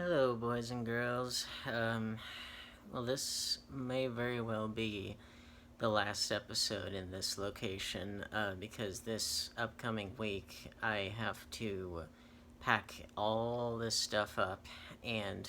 Hello, boys and girls. Well, this may very well be the last episode in this location because this upcoming week I have to pack all this stuff up, and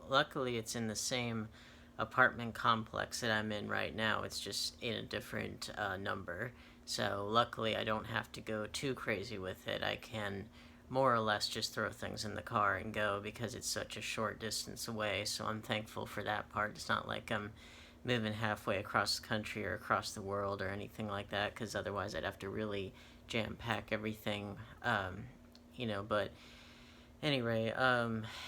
luckily it's in the same apartment complex that I'm in right now. It's just in a different number. So luckily I don't have to go too crazy with it. I can more or less just throw things in the car and go because it's such a short distance away. So I'm thankful for that part. It's not like I'm moving halfway across the country or across the world or anything like that, because otherwise I'd have to really jam pack everything. But anyway,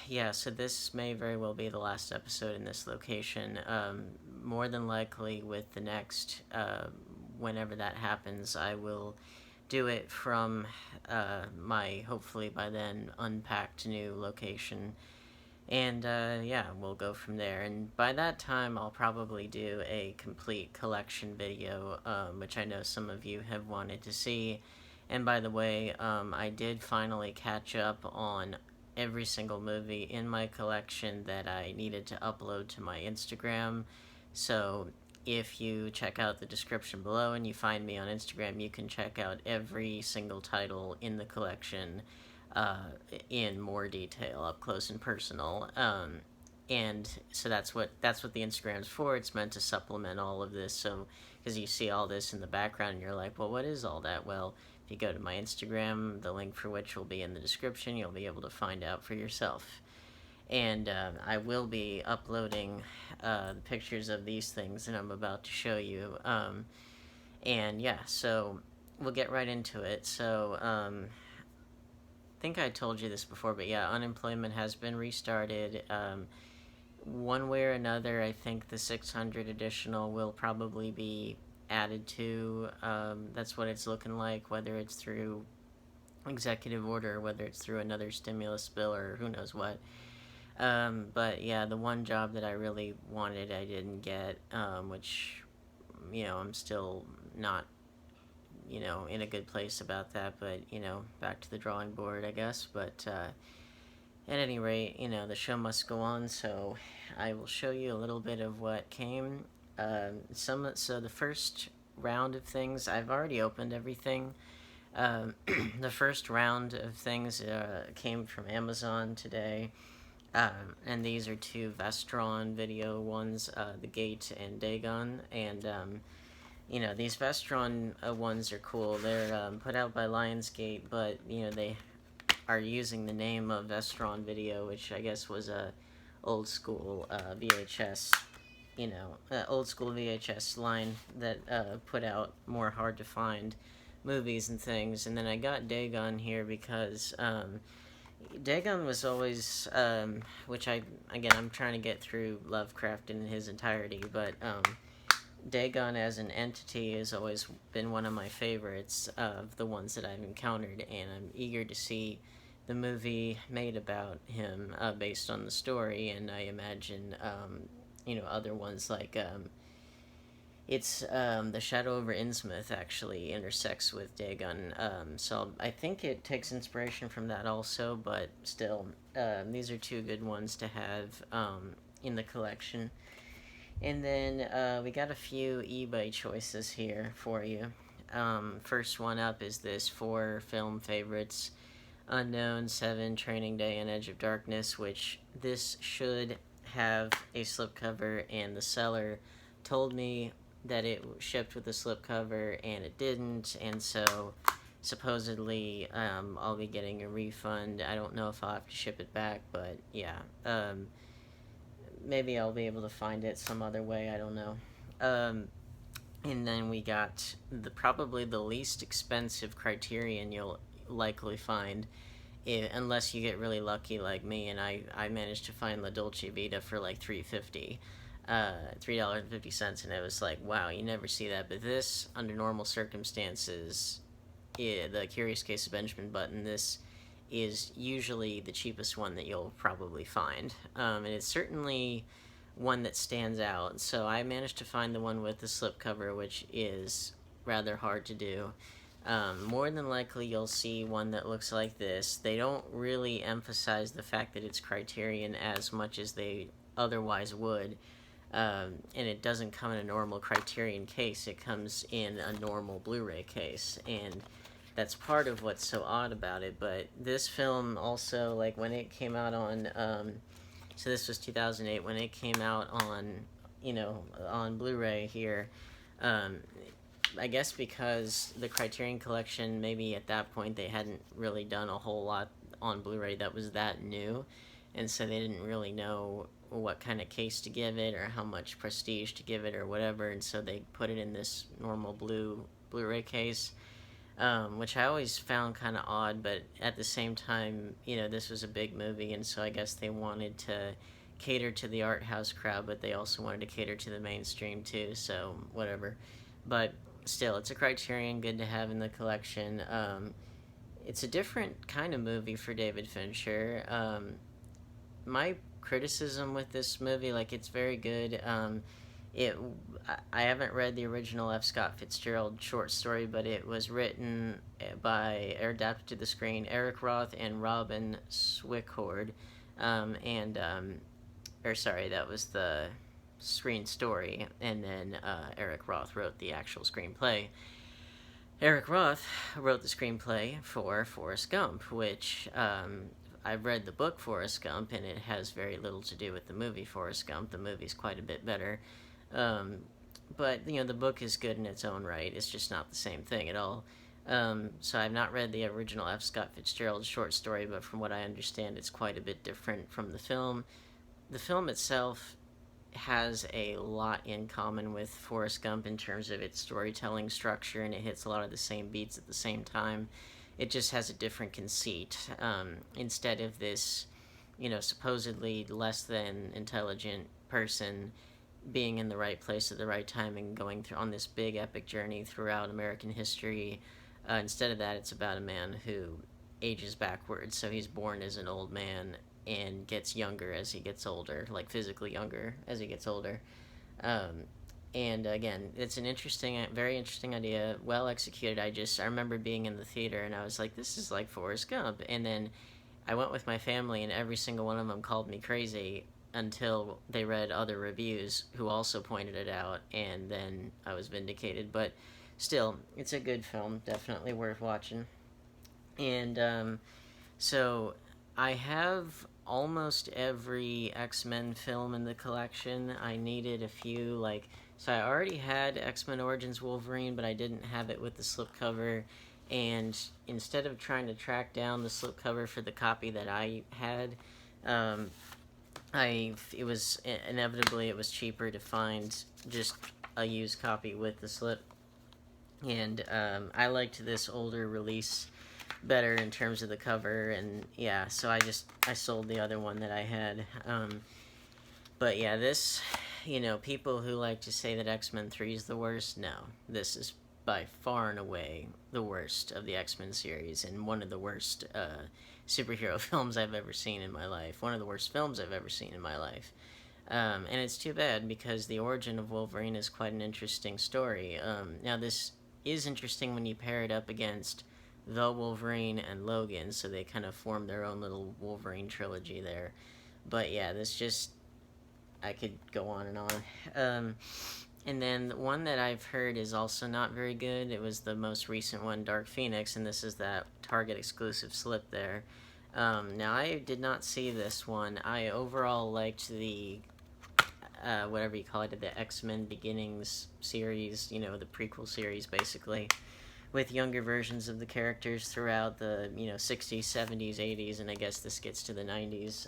yeah, so this may very well be the last episode in this location. More than likely, with the next, whenever that happens, I will do it from my, hopefully by then, unpacked new location. And yeah, we'll go from there. And by that time, I'll probably do a complete collection video, which I know some of you have wanted to see. And by the way, I did finally catch up on every single movie in my collection that I needed to upload to my Instagram. So if you check out the description below and you find me on Instagram, you can check out every single title in the collection in more detail, up close and personal. And so that's what the Instagram's for. It's meant to supplement all of this. So because you see all this in the background, and you're like, well, what is all that? Well, if you go to my Instagram, the link for which will be in the description, you'll be able to find out for yourself. And I will be uploading the pictures of these things that I'm about to show you. And yeah, so we'll get right into it. So I think I told you this before, but yeah, unemployment has been restarted. One way or another, I think the 600 additional will probably be added to. That's what it's looking like, whether it's through executive order, or whether it's through another stimulus bill, or who knows what. But yeah, the one job that I really wanted, I didn't get, which, I'm still not, in a good place about that, but, back to the drawing board, I guess. But, at any rate, the show must go on, so I will show you a little bit of what came. So the first round of things, I've already opened everything. The first round of things came from Amazon today. And these are two Vestron video ones, The Gate and Dagon. And, these Vestron ones are cool. They're put out by Lionsgate, but, they are using the name of Vestron Video, which I guess was a old school VHS, old school VHS line that put out more hard to find movies and things. And then I got Dagon here because Dagon was always, which I'm trying to get through Lovecraft in his entirety, but Dagon as an entity has always been one of my favorites of the ones that I've encountered, and I'm eager to see the movie made about him based on the story. And I imagine, other ones like it's the Shadow over Innsmouth actually intersects with Dagon, so I think it takes inspiration from that also. But still, these are two good ones to have in the collection. And then we got a few eBay choices here for you. First one up is this 4 film favorites: Unknown, 7, Training Day, and Edge of Darkness, which this should have a slipcover, and the seller told me that it shipped with a slipcover, and it didn't, and so supposedly I'll be getting a refund. I don't know if I'll have to ship it back, but yeah, maybe I'll be able to find it some other way, I don't know. And then we got probably the least expensive Criterion you'll likely find, unless you get really lucky like me, and I managed to find La Dolce Vita for like $3.50, $3.50, and it was like, wow, you never see that. But this, under normal circumstances, the Curious Case of Benjamin Button, this is usually the cheapest one that you'll probably find, and it's certainly one that stands out. So I managed to find the one with the slipcover, which is rather hard to do. More than likely, you'll see one that looks like this. They don't really emphasize the fact that it's Criterion as much as they otherwise would. And it doesn't come in a normal Criterion case, it comes in a normal Blu-ray case. And that's part of what's so odd about it. But this film also, like when it came out on, so this was 2008, when it came out on, on Blu-ray here, um, I guess because the Criterion Collection, maybe at that point they hadn't really done a whole lot on Blu-ray that was that new, and so they didn't really know what kind of case to give it or how much prestige to give it or whatever, and so they put it in this normal Blu-ray case, which I always found kind of odd, but at the same time, this was a big movie, and so I guess they wanted to cater to the art house crowd, but they also wanted to cater to the mainstream too, so whatever. But still, it's a Criterion, good to have in the collection. It's a different kind of movie for David Fincher. My criticism with this movie, like, it's very good. It I haven't read the original F. Scott Fitzgerald short story, but it was written by, or adapted to the screen, Eric Roth and Robin Swicord, that was the screen story, and then Eric Roth wrote the actual screenplay. Eric Roth wrote the screenplay for Forrest Gump, which I've read the book Forrest Gump, and it has very little to do with the movie Forrest Gump. The movie's quite a bit better. But, the book is good in its own right. It's just not the same thing at all. So I've not read the original F. Scott Fitzgerald short story, but from what I understand, it's quite a bit different from the film. The film itself has a lot in common with Forrest Gump in terms of its storytelling structure, and it hits a lot of the same beats at the same time. It just has a different conceit. Instead of this, supposedly less than intelligent person being in the right place at the right time and going through on this big epic journey throughout American history, instead of that, it's about a man who ages backwards. So he's born as an old man and gets younger as he gets older, like physically younger as he gets older. And again, it's an very interesting idea, well executed. I remember being in the theater and I was like, this is like Forrest Gump. And then I went with my family and every single one of them called me crazy until they read other reviews who also pointed it out, and then I was vindicated. But still, it's a good film, definitely worth watching. And so I have almost every X-Men film in the collection. I needed a few, so I already had X-Men Origins Wolverine, but I didn't have it with the slipcover. And instead of trying to track down the slipcover for the copy that I had, it was cheaper to find just a used copy with the slip. And I liked this older release better in terms of the cover, and yeah, so I sold the other one that I had. But yeah, this, people who like to say that X-Men 3 is the worst, no, this is by far and away the worst of the X-Men series, and one of the worst superhero films I've ever seen in my life. One of the worst films I've ever seen in my life. And it's too bad, because the origin of Wolverine is quite an interesting story. Now, this is interesting when you pair it up against The Wolverine and Logan, so they kind of form their own little Wolverine trilogy there. But yeah, I could go on and on. And then one that I've heard is also not very good. It was the most recent one, Dark Phoenix, and this is that Target exclusive slip there. Now, I did not see this one. I overall liked the, whatever you call it, the X-Men Beginnings series, the prequel series, basically, with younger versions of the characters throughout the, 60s, 70s, 80s, and I guess this gets to the 90s.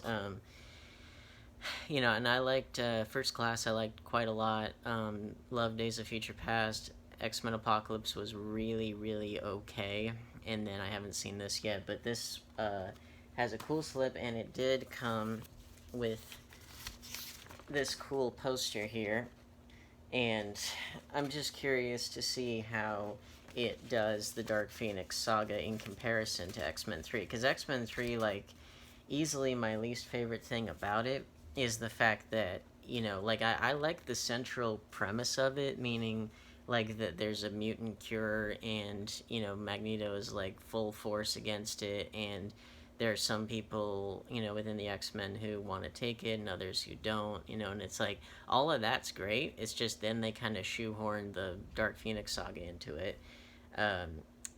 And I liked First Class, I liked quite a lot. Loved Days of Future Past. X-Men Apocalypse was really, really okay. And then I haven't seen this yet, but this has a cool slip, and it did come with this cool poster here. And I'm just curious to see how it does the Dark Phoenix saga in comparison to X-Men 3. Because X-Men 3, easily my least favorite thing about it is the fact that, I like the central premise of it, meaning like that there's a mutant cure, and Magneto is like full force against it, and there are some people within the X-Men who want to take it and others who don't, and it's like all of that's great. It's just then they kind of shoehorn the Dark Phoenix saga into it. um,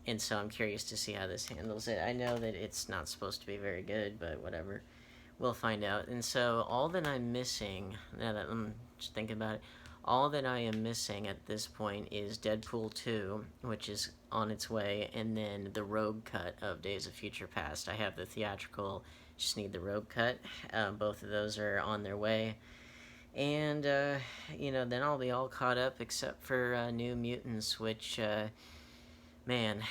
and so I'm curious to see how this handles it. I know that it's not supposed to be very good, but whatever, we'll find out. And so all that I'm missing, now that I'm just thinking about it, all that I am missing at this point is Deadpool 2, which is on its way, and then the Rogue cut of Days of Future Past. I have the theatrical, just need the Rogue cut. Both of those are on their way. And, then I'll be all caught up except for New Mutants, which, man,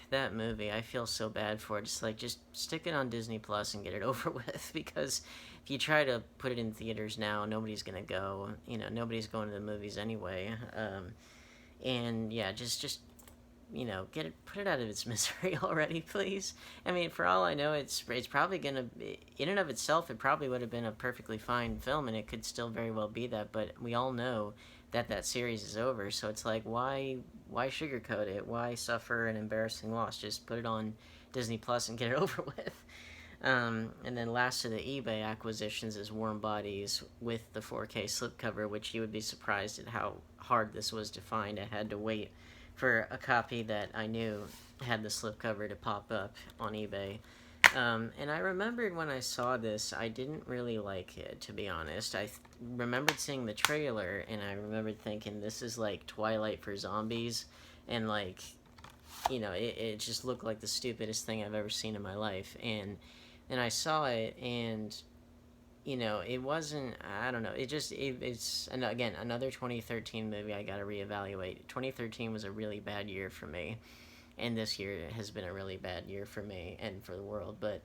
that movie, I feel so bad for it. Just stick it on Disney Plus and get it over with, because if you try to put it in theaters now, nobody's gonna go. Nobody's going to the movies anyway. And yeah, just get it, put it out of its misery already, please. I mean, for all I know, it's probably gonna be, in and of itself, it probably would have been a perfectly fine film, and it could still very well be that. But we all know that series is over, so it's like, why sugarcoat it? Why suffer an embarrassing loss? Just put it on Disney Plus and get it over with. And then last of the eBay acquisitions is Warm Bodies with the 4K slipcover, which you would be surprised at how hard this was to find. I had to wait for a copy that I knew had the slipcover to pop up on eBay. And I remembered when I saw this, I didn't really like it, to be honest. I remembered seeing the trailer, and I remembered thinking, this is like Twilight for zombies, and like, it just looked like the stupidest thing I've ever seen in my life. And then I saw it, and it wasn't, I don't know, it's, and again, another 2013 movie I gotta reevaluate. 2013 was a really bad year for me, and this year has been a really bad year for me and for the world. But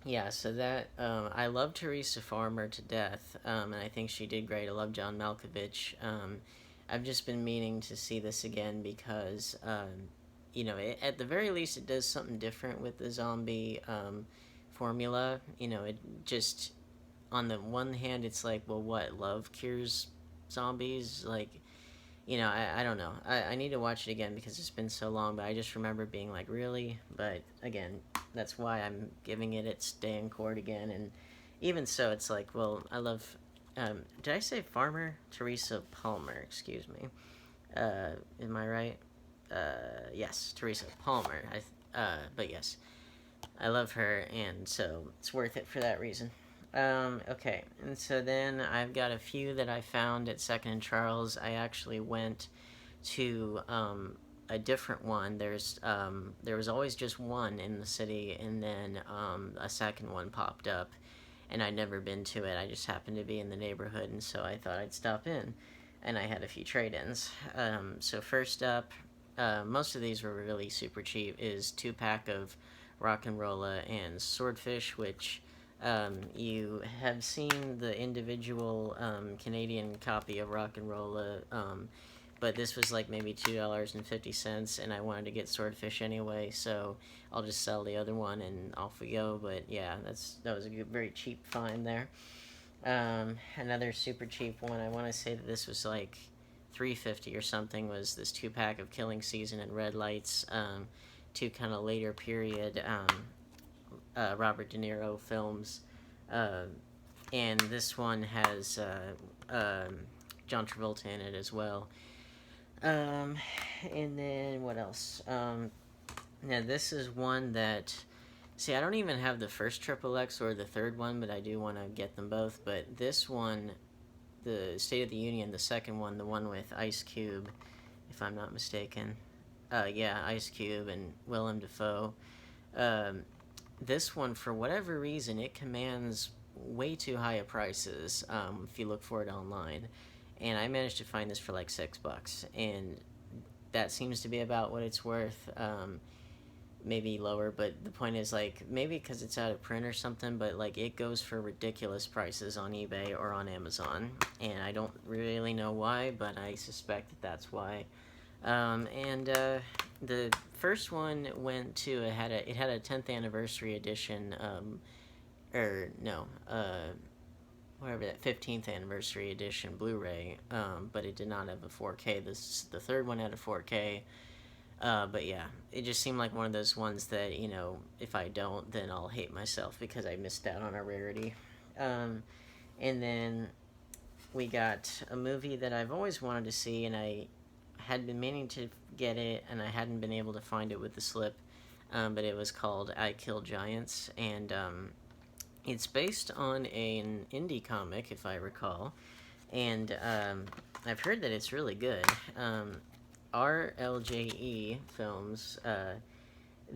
yeah, so that, I love Teresa Farmer to death, and I think she did great. I love John Malkovich. I've just been meaning to see this again because at the very least it does something different with the zombie formula. It just, on the one hand, it's like, well, what, love cures zombies? Like, I don't know. I need to watch it again because it's been so long, but I just remember being like, really? But again, that's why I'm giving it its day in court again. And even so, it's like, well, I love, did I say Farmer? Teresa Palmer, excuse me. Am I right? Yes, Teresa Palmer. But yes, I love her, and so it's worth it for that reason. Okay, and so then I've got a few that I found at Second and Charles. I actually went to a different one. There was always just one in the city, and then a second one popped up, and I'd never been to it. I just happened to be in the neighborhood, and so I thought I'd stop in, and I had a few trade-ins. So first up, most of these were really super cheap, is 2-pack of Rock and Rolla and Swordfish, which you have seen the individual Canadian copy of Rock and Rolla, but this was like maybe $2.50, and I wanted to get Swordfish anyway, so I'll just sell the other one and off we go. But yeah, that was a good, very cheap find there. Another super cheap one, I want to say that this was like $3.50 or something, was this 2-pack of Killing Season and Red Lights, two kind of later period Robert De Niro films, and this one has John Travolta in it as well. And then what else? Now this is one that, see, I don't even have the first Triple X or the third one, but I do want to get them both. But this one, the State of the Union, the second one, the one with Ice Cube, if I'm not mistaken. Yeah, Ice Cube and Willem Dafoe. This one, for whatever reason, it commands way too high a prices if you look for it online. And I managed to find this for like $6, and that seems to be about what it's worth. Maybe lower, but the point is, like, maybe because it's out of print or something, but like it goes for ridiculous prices on eBay or on Amazon, and I don't really know why, but I suspect that's why. The first one went to, it had a 10th anniversary edition, whatever that 15th anniversary edition Blu-ray, but it did not have a 4K. This the third one had a 4K. But yeah, it just seemed like one of those ones that, if I don't, then I'll hate myself because I missed out on a rarity. And then we got a movie that I've always wanted to see, and I had been meaning to get it, and I hadn't been able to find it with the slip. But it was called I Kill Giants, and it's based on an indie comic, if I recall. And I've heard that it's really good. RLJE Films,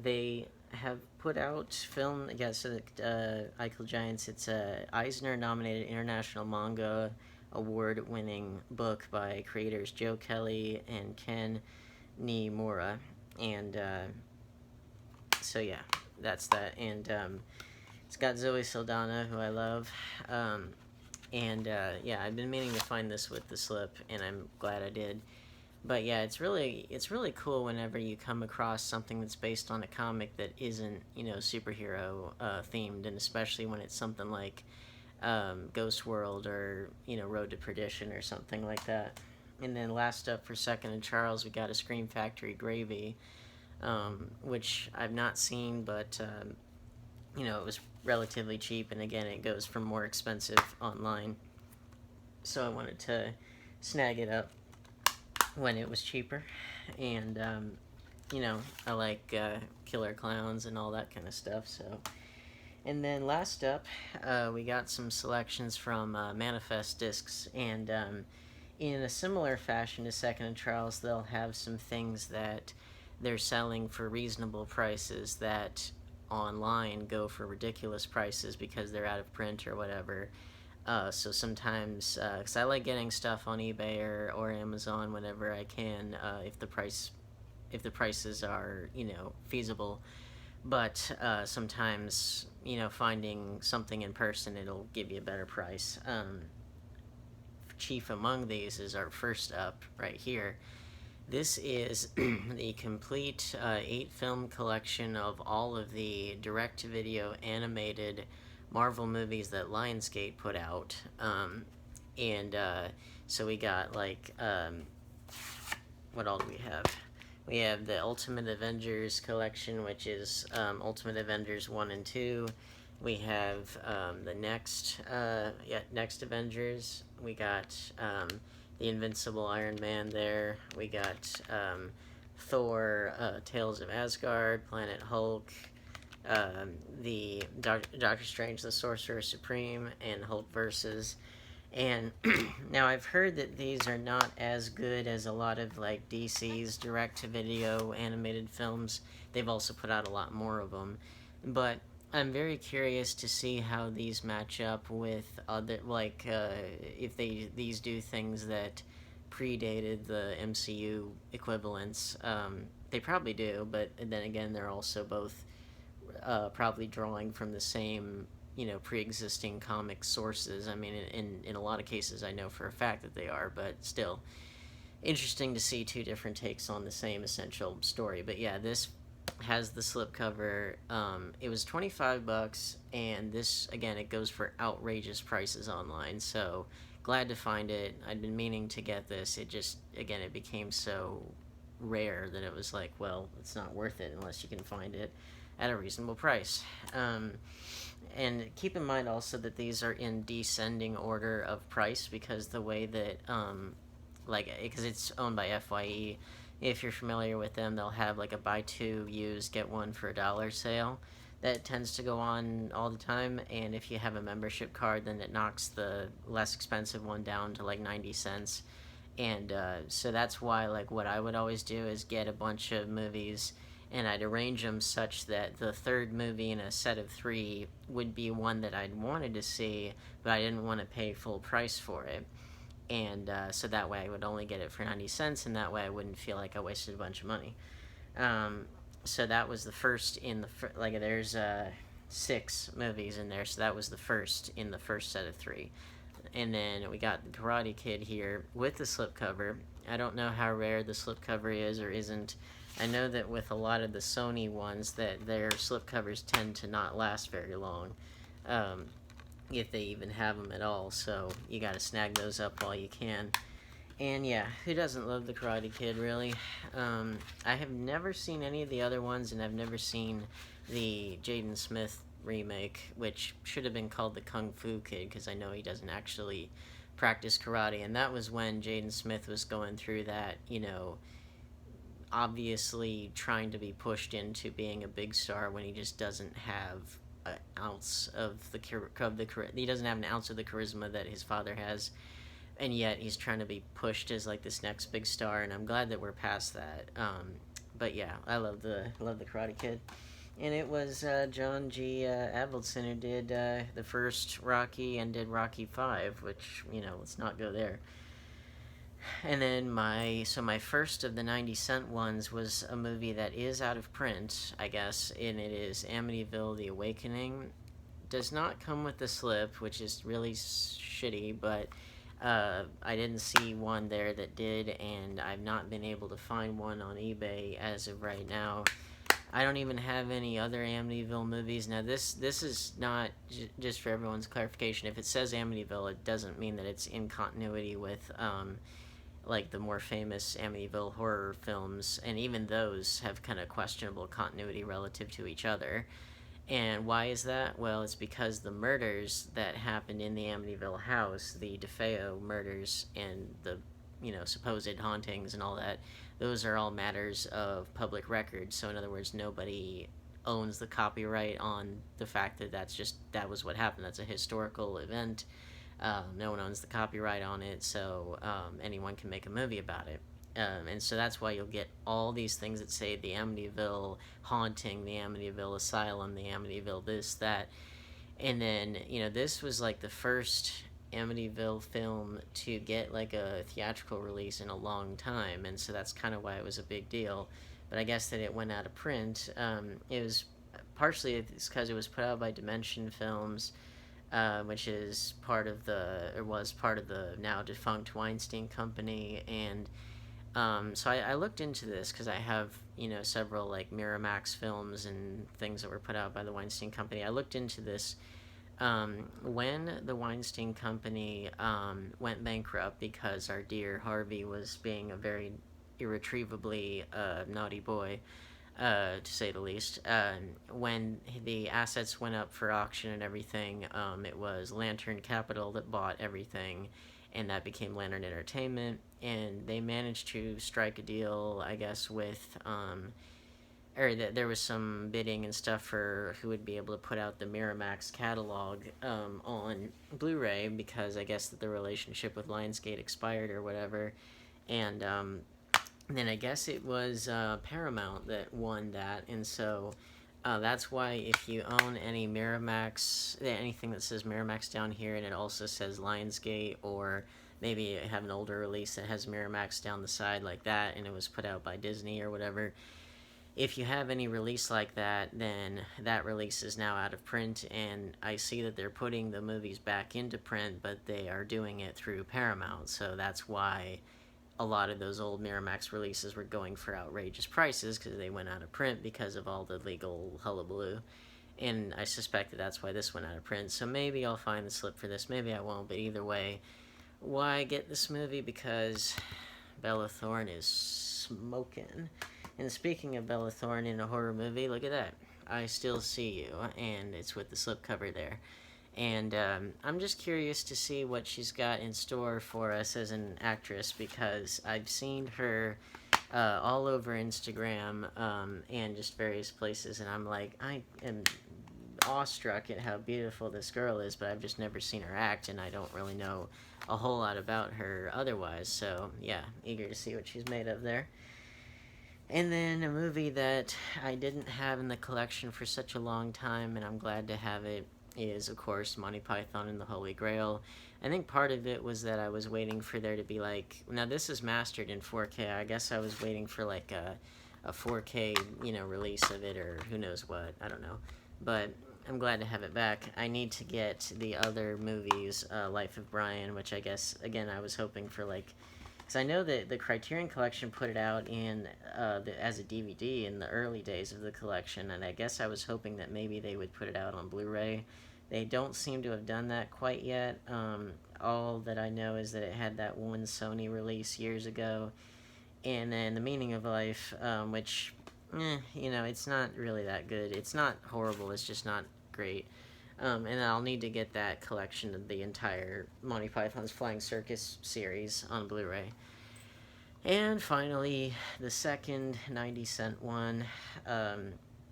they have put out film, I guess, I Kill Giants. It's a Eisner-nominated International Manga Award-winning book by creators Joe Kelly and Ken Niimura. And so yeah, that's that. And it's got Zoe Saldana, who I love. Yeah, I've been meaning to find this with the slip, and I'm glad I did. But yeah, it's really cool whenever you come across something that's based on a comic that isn't, superhero themed, and especially when it's something like Ghost World or, Road to Perdition or something like that. And then last up for Second and Charles, we got a Scream Factory Gravy, which I've not seen, but it was relatively cheap, and again, it goes for more expensive online. So I wanted to snag it up when it was cheaper. And I like killer clowns and all that kind of stuff. So, and then last up, we got some selections from Manifest Discs, and in a similar fashion to Second and Charles, they'll have some things that they're selling for reasonable prices that online go for ridiculous prices because they're out of print or whatever. So sometimes, because I like getting stuff on eBay or Amazon whenever I can, if the prices are feasible. But sometimes finding something in person, it'll give you a better price. Chief among these is our first up right here. This is the complete 8-film collection of all of the direct-to-video animated Marvel movies that Lionsgate put out. So we got, what all do we have? We have the Ultimate Avengers collection, which is Ultimate Avengers 1 and 2. We have the next Avengers. We got the Invincible Iron Man there. We got Thor, Tales of Asgard, Planet Hulk, the Doctor Strange, the Sorcerer Supreme, and Hulk Versus. And now I've heard that these are not as good as a lot of DC's direct-to-video animated films. They've also put out a lot more of them, but I'm very curious to see how these match up with other, if these do things that predated the MCU equivalents. They probably do, but then again, they're also both probably drawing from the same, pre-existing comic sources. I mean, in a lot of cases, I know for a fact that they are, but still, interesting to see two different takes on the same essential story. But yeah, this has the slipcover. It was $25, and this, again, it goes for outrageous prices online, so glad to find it. I'd been meaning to get this. It just, again, it became so rare that it was like, well, it's not worth it unless you can find it at a reasonable price. And keep in mind also that these are in descending order of price, because the way that, because it's owned by FYE. If you're familiar with them, they'll have a buy two used, get one for $1 sale. That tends to go on all the time, and if you have a membership card, then it knocks the less expensive one down to 90 cents. And so that's why what I would always do is get a bunch of movies, and I'd arrange them such that the third movie in a set of 3 would be one that I'd wanted to see, but I didn't want to pay full price for it. And so that way I would only get it for 90 cents, and that way I wouldn't feel like I wasted a bunch of money. So that was the first in the there's 6 movies in there, so that was the first in the first set of 3. And then we got the Karate Kid here with the slipcover. I don't know how rare the slipcover is or isn't. I know that with a lot of the Sony ones that their slipcovers tend to not last very long. if they even have them at all. So you got to snag those up while you can. And yeah, who doesn't love the Karate Kid, really? I have never seen any of the other ones, and I've never seen the Jaden Smith remake, which should have been called the Kung Fu Kid, because I know he doesn't actually practice karate. And that was when Jaden Smith was going through that, obviously trying to be pushed into being a big star when he just doesn't have an ounce of he doesn't have an ounce of the charisma that his father has, and yet he's trying to be pushed as like this next big star, and I'm glad that we're past that. But yeah, I love the Karate Kid, and it was John G. Avildsen who did the first Rocky and did Rocky 5, which let's not go there. And then my first of the 90-cent ones was a movie that is out of print, I guess, and it is Amityville: The Awakening. Does not come with the slip, which is really shitty, but I didn't see one there that did, and I've not been able to find one on eBay as of right now. I don't even have any other Amityville movies. Now, this is not, just for everyone's clarification, if it says Amityville, it doesn't mean that it's in continuity with, like, the more famous Amityville horror films, and even those have kind of questionable continuity relative to each other. And why is that? Well, it's because the murders that happened in the Amityville house, the DeFeo murders and the, supposed hauntings and all that, those are all matters of public record. So in other words, nobody owns the copyright on the fact that that was what happened. That's a historical event. No one owns the copyright on it, so anyone can make a movie about it. And so that's why you'll get all these things that say the Amityville haunting, the Amityville asylum, the Amityville this, that. And then, this was like the first Amityville film to get like a theatrical release in a long time. And so that's kind of why it was a big deal. But I guess that it went out of print. It was partially because it was put out by Dimension Films, which is was part of the now defunct Weinstein Company. And so I looked into this because I have, several like Miramax films and things that were put out by the Weinstein Company. I looked into this when the Weinstein Company went bankrupt because our dear Harvey was being a very irretrievably naughty boy, to say the least. When the assets went up for auction and everything, it was Lantern Capital that bought everything, and that became Lantern Entertainment, and they managed to strike a deal, I guess, with, there was some bidding and stuff for who would be able to put out the Miramax catalog on Blu-ray, because I guess that the relationship with Lionsgate expired or whatever, and then I guess it was Paramount that won that, and so that's why if you own any Miramax, anything that says Miramax down here and it also says Lionsgate, or maybe you have an older release that has Miramax down the side like that and it was put out by Disney or whatever, if you have any release like that, then that release is now out of print, and I see that they're putting the movies back into print, but they are doing it through Paramount, so that's why a lot of those old Miramax releases were going for outrageous prices, because they went out of print because of all the legal hullabaloo. And I suspect that that's why this went out of print. So maybe I'll find the slip for this, maybe I won't, but either way, why get this movie? Because Bella Thorne is smoking. And speaking of Bella Thorne in a horror movie, look at that. I Still See You, and it's with the slipcover there. And I'm just curious to see what she's got in store for us as an actress, because I've seen her all over Instagram and just various places, and I'm like, I am awestruck at how beautiful this girl is, but I've just never seen her act, and I don't really know a whole lot about her otherwise, so yeah, eager to see what she's made of there. And then a movie that I didn't have in the collection for such a long time, and I'm glad to have it, is, of course, Monty Python and the Holy Grail. I think part of it was that I was waiting for there to be, like... Now, this is mastered in 4K. I guess I was waiting for, like, a 4K, release of it, or who knows what. I don't know. But I'm glad to have it back. I need to get the other movies, Life of Brian, which I guess, again, I was hoping for, like... Because I know that the Criterion Collection put it out in as a DVD in the early days of the collection, and I guess I was hoping that maybe they would put it out on Blu-ray, They don't seem to have done that quite yet. All that I know is that it had that one Sony release years ago, and then The Meaning of Life, which, it's not really that good. It's not horrible. It's just not great. And I'll need to get that collection of the entire Monty Python's Flying Circus series on Blu-ray. And finally, the second 90-cent one,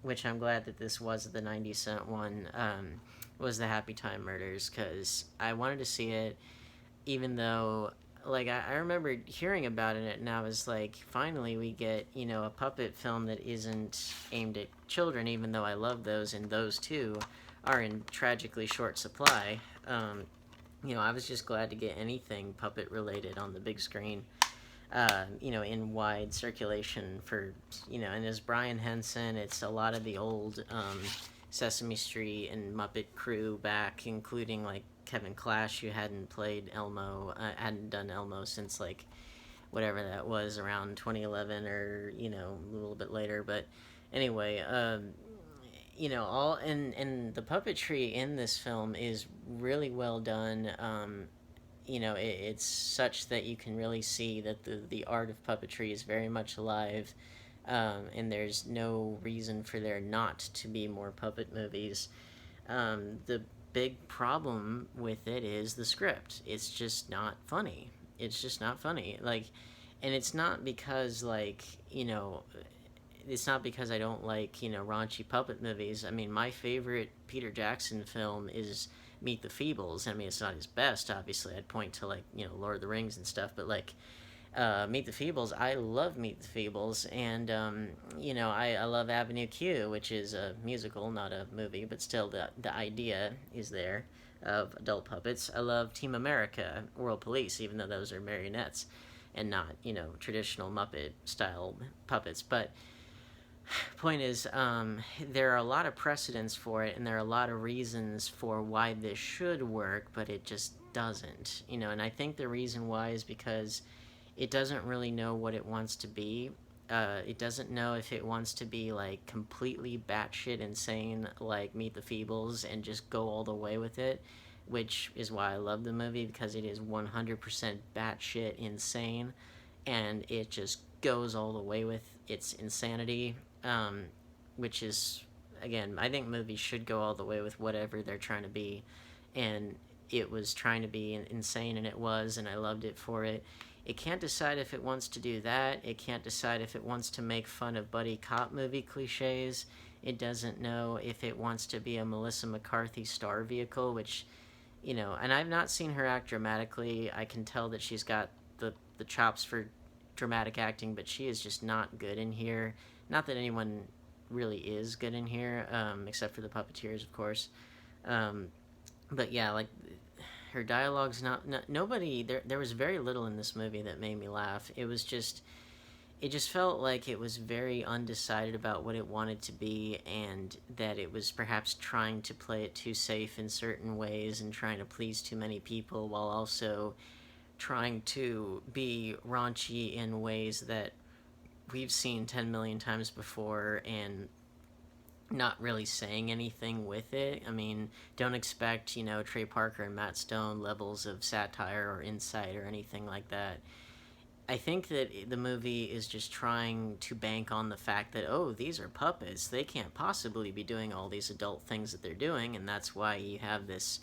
which I'm glad that this was the 90-cent one, was the Happy Time Murders, because I wanted to see it, even though, like, I remember hearing about it, and I was like, finally we get, a puppet film that isn't aimed at children, even though I love those, and those too are in tragically short supply. I was just glad to get anything puppet related on the big screen, in wide circulation for, and as Brian Henson, it's a lot of the old Sesame Street and Muppet crew back, including, like, Kevin Clash, who hadn't played Elmo, hadn't done Elmo since, like, whatever that was, around 2011 or, a little bit later, but anyway, all, and the puppetry in this film is really well done. It's such that you can really see that the art of puppetry is very much alive, and there's no reason for there not to be more puppet movies. The big problem with it is the script. It's just not funny. It's just not funny. Like, and it's not because, like, it's not because I don't like, raunchy puppet movies. I mean, my favorite Peter Jackson film is Meet the Feebles. I mean, it's not his best, obviously. I'd point to, like, Lord of the Rings and stuff, but, like, Meet the Feebles, I love Meet the Feebles, and, I love Avenue Q, which is a musical, not a movie, but still the idea is there of adult puppets. I love Team America, World Police, even though those are marionettes and not, traditional Muppet-style puppets, but point is, there are a lot of precedents for it, and there are a lot of reasons for why this should work, but it just doesn't, and I think the reason why is because it doesn't really know what it wants to be. It doesn't know if it wants to be, like, completely batshit insane, like Meet the Feebles, and just go all the way with it, which is why I love the movie, because it is 100% batshit insane, and it just goes all the way with its insanity, which is, again, I think movies should go all the way with whatever they're trying to be, and it was trying to be insane, and it was, and I loved it for it. It can't decide if it wants to do that. It can't decide if it wants to make fun of buddy cop movie cliches. It doesn't know if it wants to be a Melissa McCarthy star vehicle, which, and I've not seen her act dramatically. I can tell that she's got the chops for dramatic acting, but she is just not good in here. Not that anyone really is good in here, except for the puppeteers, of course. But yeah, like, her dialogue's nobody, there was very little in this movie that made me laugh. It just felt like it was very undecided about what it wanted to be, and that it was perhaps trying to play it too safe in certain ways and trying to please too many people, while also trying to be raunchy in ways that we've seen 10 million times before, and not really saying anything with it. I mean, don't expect, Trey Parker and Matt Stone levels of satire or insight or anything like that. I think that the movie is just trying to bank on the fact that, oh, these are puppets. They can't possibly be doing all these adult things that they're doing, and that's why you have this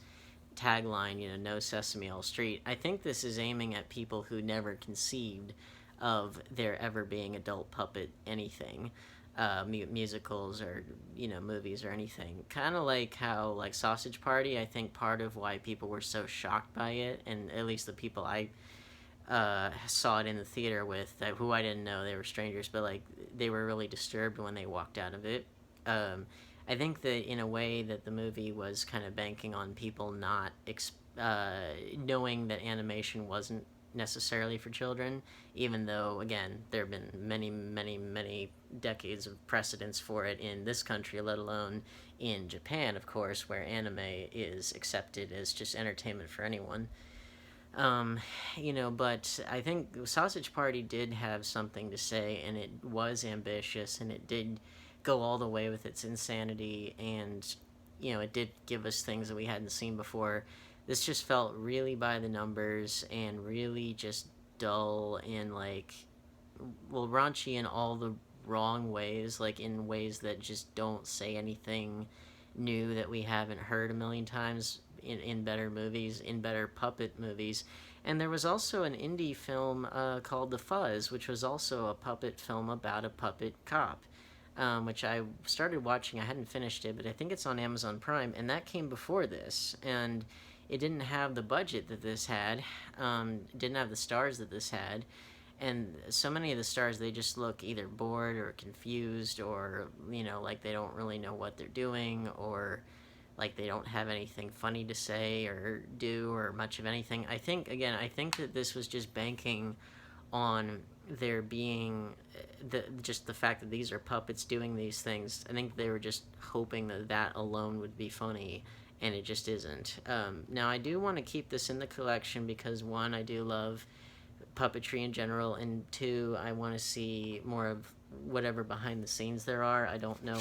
tagline, no Sesame all street. I think this is aiming at people who never conceived of there ever being adult puppet anything. Musicals or movies or anything, kind of like how, like, Sausage Party. I think part of why people were so shocked by it, and at least the people I saw it in the theater with, who I didn't know, they were strangers, but, like, they were really disturbed when they walked out of it. I think that in a way that the movie was kind of banking on people not knowing that animation wasn't necessarily for children, even though, again, there have been many, many, many decades of precedence for it in this country, let alone in Japan, of course, where anime is accepted as just entertainment for anyone. But I think Sausage Party did have something to say, and it was ambitious, and it did go all the way with its insanity, and, it did give us things that we hadn't seen before. This just felt really by the numbers and really just dull and like, well, raunchy in all the wrong ways, like in ways that just don't say anything new that we haven't heard a million times in better movies, in better puppet movies. And there was also an indie film called The Fuzz, which was also a puppet film about a puppet cop, which I started watching. I hadn't finished it, but I think it's on Amazon Prime, and that came before this. And it didn't have the budget that this had, didn't have the stars that this had, and so many of the stars, they just look either bored or confused, or like they don't really know what they're doing, or like they don't have anything funny to say or do, or much of anything. I think that this was just banking on there being just the fact that these are puppets doing these things. I think they were just hoping that that alone would be funny, and it just isn't. Now, I do want to keep this in the collection because, one, I do love puppetry in general, and two, I want to see more of whatever behind the scenes there are. I don't know.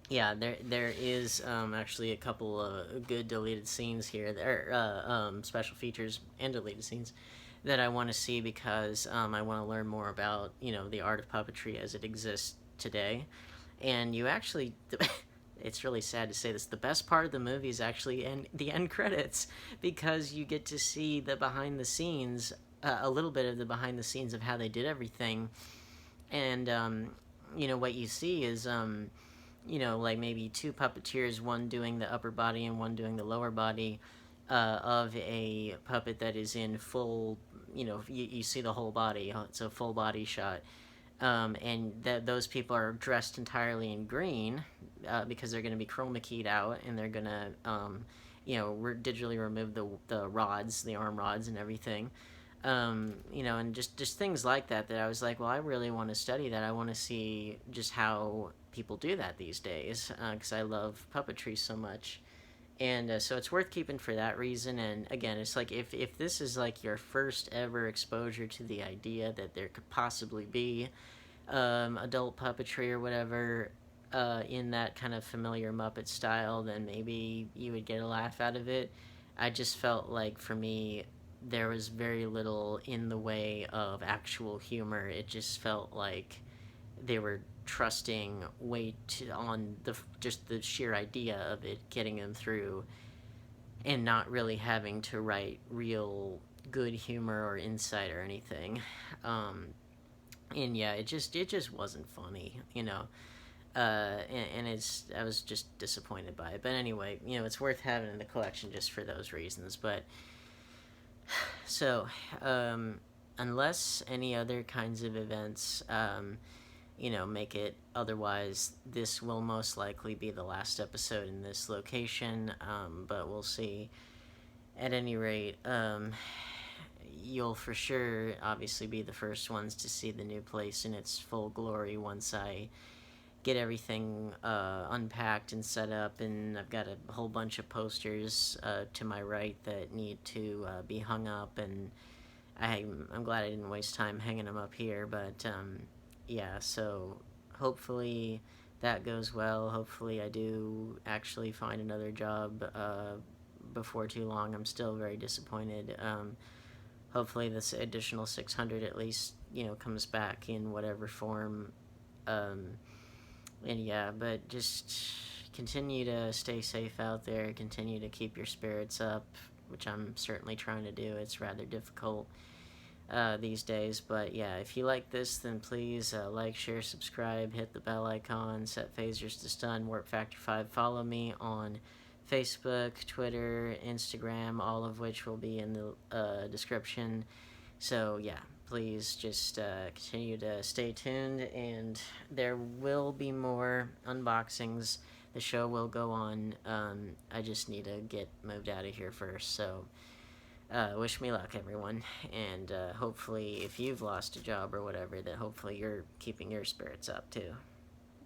Yeah, there is actually a couple of good deleted scenes here. There special features and deleted scenes that I want to see because I want to learn more about the art of puppetry as it exists today. And you actually, it's really sad to say this, the best part of the movie is actually the end credits, because you get to see the behind the scenes, a little bit of the behind the scenes of how they did everything. And what you see is like maybe two puppeteers, one doing the upper body and one doing the lower body of a puppet that is in full, you see the whole body. It's a full body shot. And those people are dressed entirely in green because they're going to be chroma keyed out, and they're going to, digitally remove the rods, the arm rods, and everything. And just things like that I was like, well, I really want to study that. I want to see just how people do that these days, because I love puppetry so much. And so it's worth keeping for that reason. And again, it's like if this is like your first ever exposure to the idea that there could possibly be adult puppetry or whatever in that kind of familiar Muppet style, then maybe you would get a laugh out of it. I just felt like, for me, there was very little in the way of actual humor. It just felt like they were trusting on just the sheer idea of it getting them through, and not really having to write real good humor or insight or anything. And yeah, it just wasn't funny, and I was just disappointed by it. But anyway, it's worth having in the collection just for those reasons. But so, unless any other kinds of events make it otherwise, this will most likely be the last episode in this location, but we'll see. At any rate, you'll for sure obviously be the first ones to see the new place in its full glory once I get everything unpacked and set up, and I've got a whole bunch of posters to my right that need to be hung up, and I'm glad I didn't waste time hanging them up here, but yeah, so hopefully that goes well. Hopefully I do actually find another job before too long. I'm still very disappointed. Hopefully this additional 600 at least, comes back in whatever form. And yeah, but just continue to stay safe out there. Continue to keep your spirits up, which I'm certainly trying to do. It's rather difficult these days, but yeah, if you like this, then please like, share, subscribe, hit the bell icon, set phasers to stun, Warp Factor 5. Follow me on Facebook, Twitter, Instagram, all of which will be in the description. So yeah, please just continue to stay tuned, and there will be more unboxings. The show will go on. I just need to get moved out of here first, so wish me luck, everyone, and hopefully if you've lost a job or whatever, that hopefully you're keeping your spirits up too.